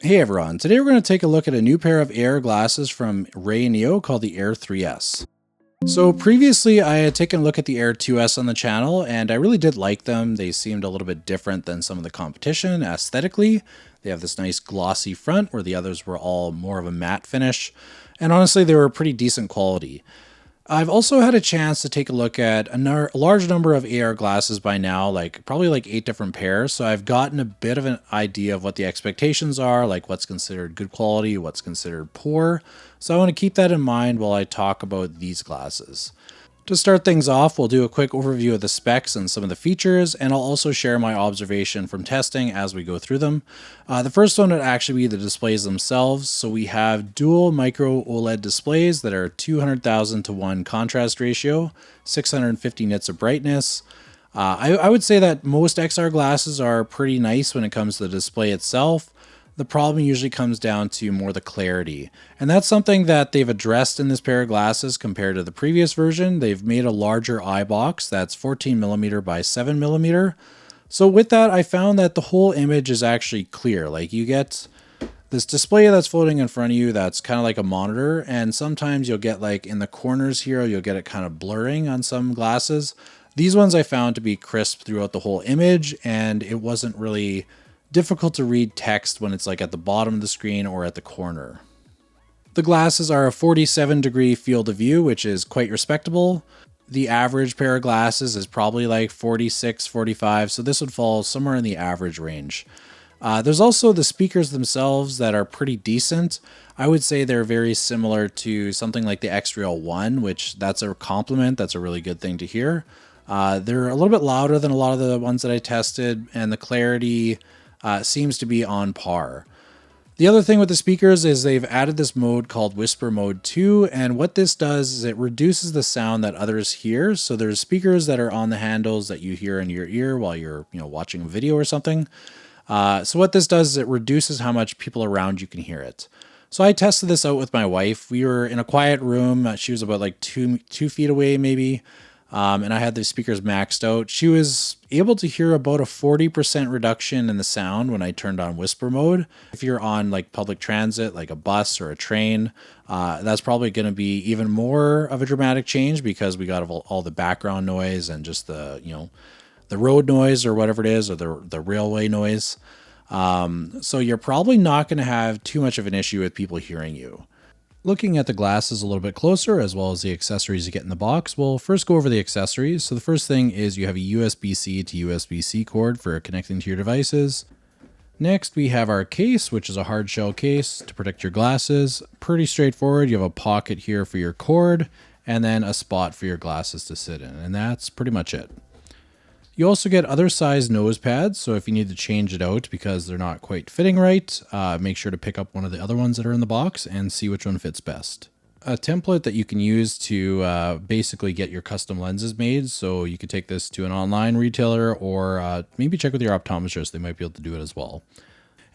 Hey everyone, today we're going to take a look at a new pair of AR glasses from RayNeo called the Air 3S. So previously I had taken a look at the Air 2S on the channel and I really did like them. They seemed a little bit different than some of the competition aesthetically. They have this nice glossy front where the others were all more of a matte finish. And honestly, they were pretty decent quality. I've also had a chance to take a look at a large number of AR glasses by now, like probably like 8 different pairs. So I've gotten a bit of an idea of what the expectations are, like what's considered good quality, what's considered poor. So I want to keep that in mind while I talk about these glasses. To start things off, we'll do a quick overview of the specs and some of the features, and I'll also share my observation from testing as we go through them. The first one would actually be the displays themselves. So we have dual micro OLED displays that are 200,000 to 1 contrast ratio, 650 nits of brightness. I would say that most XR glasses are pretty nice when it comes to the display itself. The problem usually comes down to more the clarity. And that's something that they've addressed in this pair of glasses compared to the previous version. They've made a larger eye box that's 14mm by 7mm. So with that, I found that the whole image is actually clear. Like you get this display that's floating in front of you that's kind of like a monitor. And sometimes you'll get like in the corners here, you'll get it kind of blurring on some glasses. These ones I found to be crisp throughout the whole image, and it wasn't really difficult to read text when it's like at the bottom of the screen or at the corner. The glasses are a 47-degree field of view, which is quite respectable. The average pair of glasses is probably like 46, 45, so this would fall somewhere in the average range. There's also the speakers themselves that are pretty decent. I would say they're very similar to something like the X-Real 1, which that's a compliment. That's a really good thing to hear. They're a little bit louder than a lot of the ones that I tested, and the clarity seems to be on par. The other thing with the speakers is they've added this mode called Whisper Mode 2, and what this does is it reduces the sound that others hear. So there's speakers that are on the handles that you hear in your ear while you're watching a video or something. So what this does is it reduces how much people around you can hear it. So I tested this out with my wife. We were in a quiet room. She was about like two feet away maybe. And I had the speakers maxed out. She was able to hear about a 40% reduction in the sound when I turned on whisper mode. If you're on like public transit, like a bus or a train, that's probably going to be even more of a dramatic change because we got all the background noise and just the road noise or whatever it is, or the railway noise. So you're probably not going to have too much of an issue with people hearing you. Looking at the glasses a little bit closer, as well as the accessories you get in the box, we'll first go over the accessories. So the first thing is you have a USB-C to USB-C cord for connecting to your devices. Next, we have our case, which is a hard shell case to protect your glasses. Pretty straightforward. You have a pocket here for your cord, and then a spot for your glasses to sit in. And that's pretty much it. You also get other size nose pads, so if you need to change it out because they're not quite fitting right, make sure to pick up one of the other ones that are in the box and see which one fits best. A template that you can use to basically get your custom lenses made, so you could take this to an online retailer or maybe check with your optometrist, they might be able to do it as well.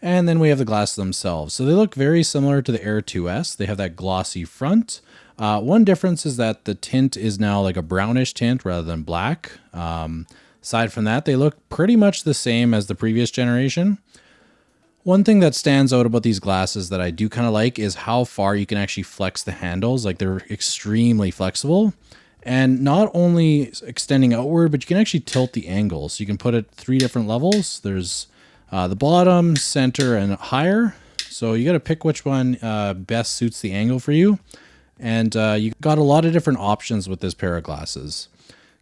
And then we have the glasses themselves. So they look very similar to the Air 2S. They have that glossy front. One difference is that the tint is now like a brownish tint rather than black. Aside from that, they look pretty much the same as the previous generation. One thing that stands out about these glasses that I do kind of like is how far you can actually flex the handles. Like they're extremely flexible and not only extending outward, but you can actually tilt the angle. So you can put it 3 different levels. There's the bottom, center, and higher. So you got to pick which one best suits the angle for you. And you got a lot of different options with this pair of glasses.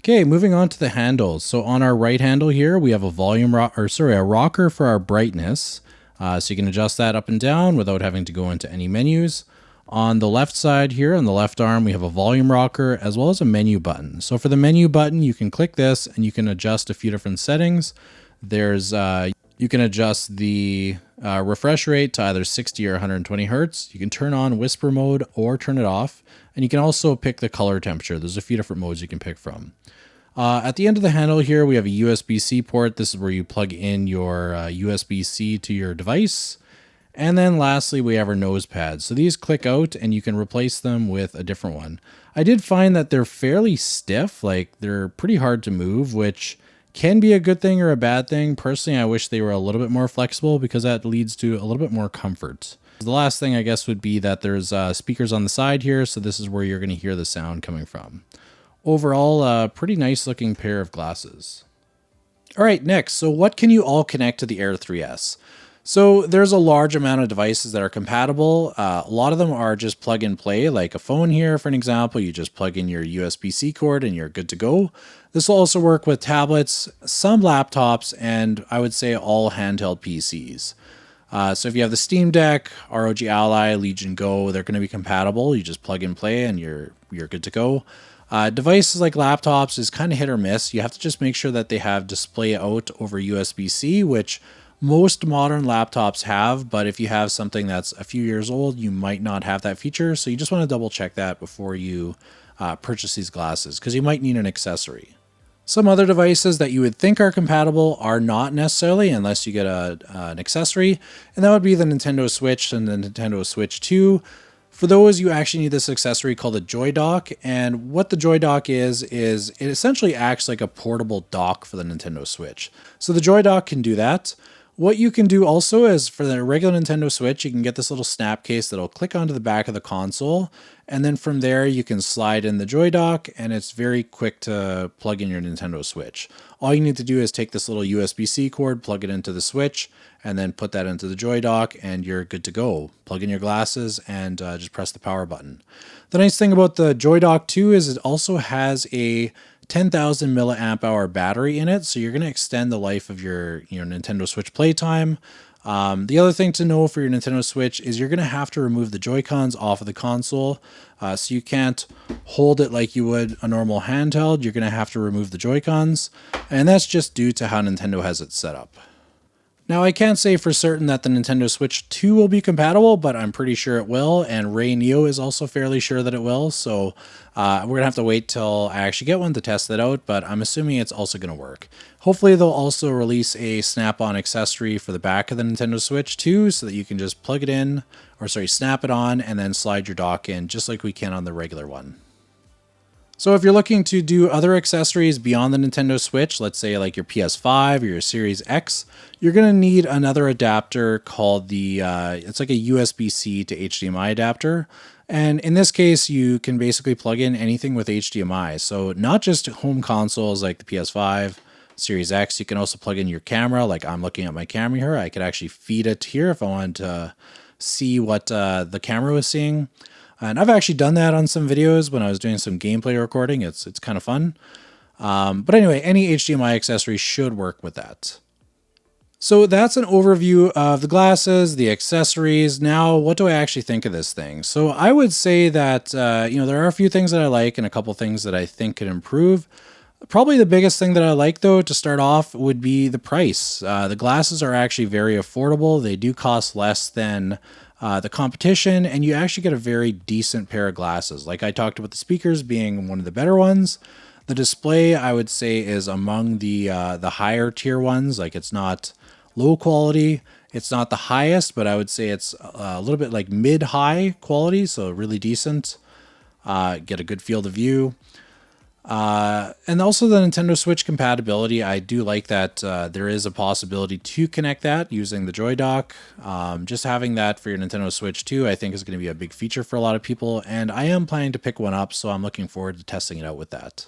Okay, moving on to the handles. So on our right handle here, we have a a rocker for our brightness. So you can adjust that up and down without having to go into any menus. On the left side here, on the left arm, we have a volume rocker as well as a menu button. So for the menu button, you can click this and you can adjust a few different settings. You can adjust the refresh rate to either 60 or 120 hertz. You can turn on whisper mode or turn it off. And you can also pick the color temperature. There's a few different modes you can pick from. At the end of the handle here, we have a USB-C port. This is where you plug in your USB-C to your device. And then lastly, we have our nose pads. So these click out and you can replace them with a different one. I did find that they're fairly stiff, like they're pretty hard to move, which can be a good thing or a bad thing. Personally, I wish they were a little bit more flexible because that leads to a little bit more comfort. The last thing I guess would be that there's speakers on the side here, so this is where you're going to hear the sound coming from. Overall, a pretty nice looking pair of glasses. All right, next, so what can you all connect to the Air 3S? So there's a large amount of devices that are compatible. A lot of them are just plug and play, like a phone here, for an example. You just plug in your USB-C cord and you're good to go. This will also work with tablets, some laptops, and I would say all handheld PCs. So if you have the Steam Deck, ROG Ally, Legion Go, they're going to be compatible. You just plug and play and you're good to go. Devices like laptops is kind of hit or miss. You have to just make sure that they have display out over USB-C, which most modern laptops have, but if you have something that's a few years old, you might not have that feature. So you just want to double check that before you purchase these glasses, because you might need an accessory. Some other devices that you would think are compatible are not necessarily, unless you get an accessory, and that would be the Nintendo Switch and the Nintendo Switch 2. For those, you actually need this accessory called a Joy Dock, and what the Joy Dock is it essentially acts like a portable dock for the Nintendo Switch. So the Joy Dock can do that. What you can do also is for the regular Nintendo Switch, you can get this little snap case that'll click onto the back of the console. And then from there, you can slide in the Joy Dock, and it's very quick to plug in your Nintendo Switch. All you need to do is take this little USB-C cord, plug it into the Switch, and then put that into the Joy Dock, and you're good to go. Plug in your glasses and just press the power button. The nice thing about the Joy Dock too is it also has a 10,000 milliamp hour battery in it, so you're going to extend the life of your Nintendo Switch playtime. The other thing to know for your Nintendo Switch is you're going to have to remove the Joy-Cons off of the console, so you can't hold it like you would a normal handheld. You're going to have to remove the Joy-Cons, and that's just due to how Nintendo has it set up. Now, I can't say for certain that the Nintendo Switch 2 will be compatible, but I'm pretty sure it will, and RayNeo is also fairly sure that it will, so we're going to have to wait till I actually get one to test it out, but I'm assuming it's also going to work. Hopefully, they'll also release a snap-on accessory for the back of the Nintendo Switch 2, so that you can just plug it in, snap it on, and then slide your dock in, just like we can on the regular one. So if you're looking to do other accessories beyond the Nintendo Switch, let's say like your PS5 or your Series X, you're going to need another adapter called it's like a USB-C to HDMI adapter. And in this case, you can basically plug in anything with HDMI. So not just home consoles like the PS5, Series X, you can also plug in your camera. Like I'm looking at my camera here. I could actually feed it here if I wanted to see what the camera was seeing. And I've actually done that on some videos when I was doing some gameplay recording. It's kind of fun. But anyway, any HDMI accessory should work with that. So that's an overview of the glasses, the accessories. Now, what do I actually think of this thing? So I would say that, there are a few things that I like and a couple things that I think could improve. Probably the biggest thing that I like, though, to start off would be the price. The glasses are actually very affordable. They do cost less than the competition, and you actually get a very decent pair of glasses. Like I talked about the speakers being one of the better ones. The display, I would say, is among the higher tier ones. Like it's not low quality. It's not the highest, but I would say it's a little bit like mid-high quality, so really decent. Get a good field of view. And also the Nintendo Switch compatibility. I do like that there is a possibility to connect that using the Joy Dock. Just having that for your Nintendo Switch 2, I think is going to be a big feature for a lot of people. And I am planning to pick one up, so I'm looking forward to testing it out with that.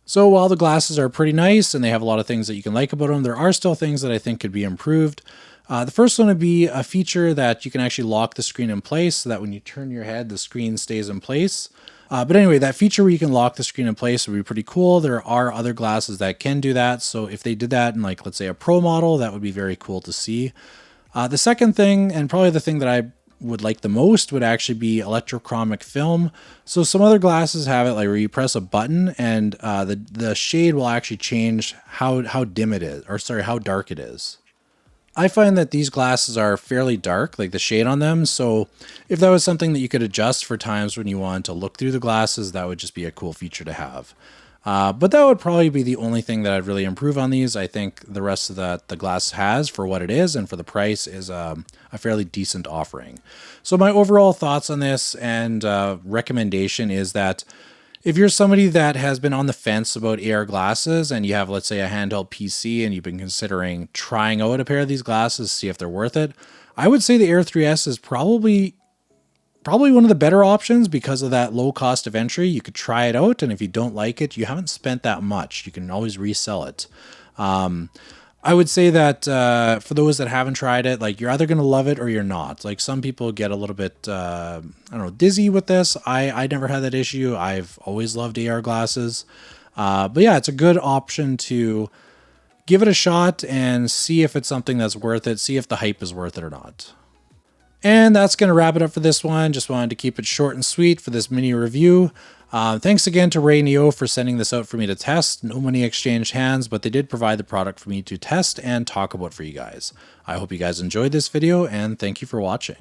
So while the glasses are pretty nice and they have a lot of things that you can like about them, there are still things that I think could be improved. The first one would be a feature that you can actually lock the screen in place so that when you turn your head, the screen stays in place. But anyway, that feature where you can lock the screen in place would be pretty cool. There are other glasses that can do that. So if they did that in like, let's say a Pro model, that would be very cool to see. The second thing, and probably the thing that I would like the most, would actually be electrochromic film. So some other glasses have it like where you press a button and the shade will actually change how dim it is, how dark it is. I find that these glasses are fairly dark, like the shade on them. So if that was something that you could adjust for times when you want to look through the glasses, that would just be a cool feature to have. But that would probably be the only thing that I'd really improve on these. I think the rest of the glass has, for what it is and for the price, is a fairly decent offering. So my overall thoughts on this and recommendation is that If you're somebody that has been on the fence about AR glasses and you have, let's say, a handheld PC and you've been considering trying out a pair of these glasses, see if they're worth it, I would say the Air 3S is probably one of the better options because of that low cost of entry. You could try it out, and if you don't like it, you haven't spent that much. You can always resell it. I would say that for those that haven't tried it, like, you're either going to love it or you're not. Like, some people get a little bit, I don't know, dizzy with this. I never had that issue. I've always loved AR glasses. But yeah, it's a good option to give it a shot and see if it's something that's worth it. See if the hype is worth it or not. And that's going to wrap it up for this one. Just wanted to keep it short and sweet for this mini review. Thanks again to RayNeo for sending this out for me to test. No money exchanged hands, but they did provide the product for me to test and talk about for you guys. I hope you guys enjoyed this video, and thank you for watching.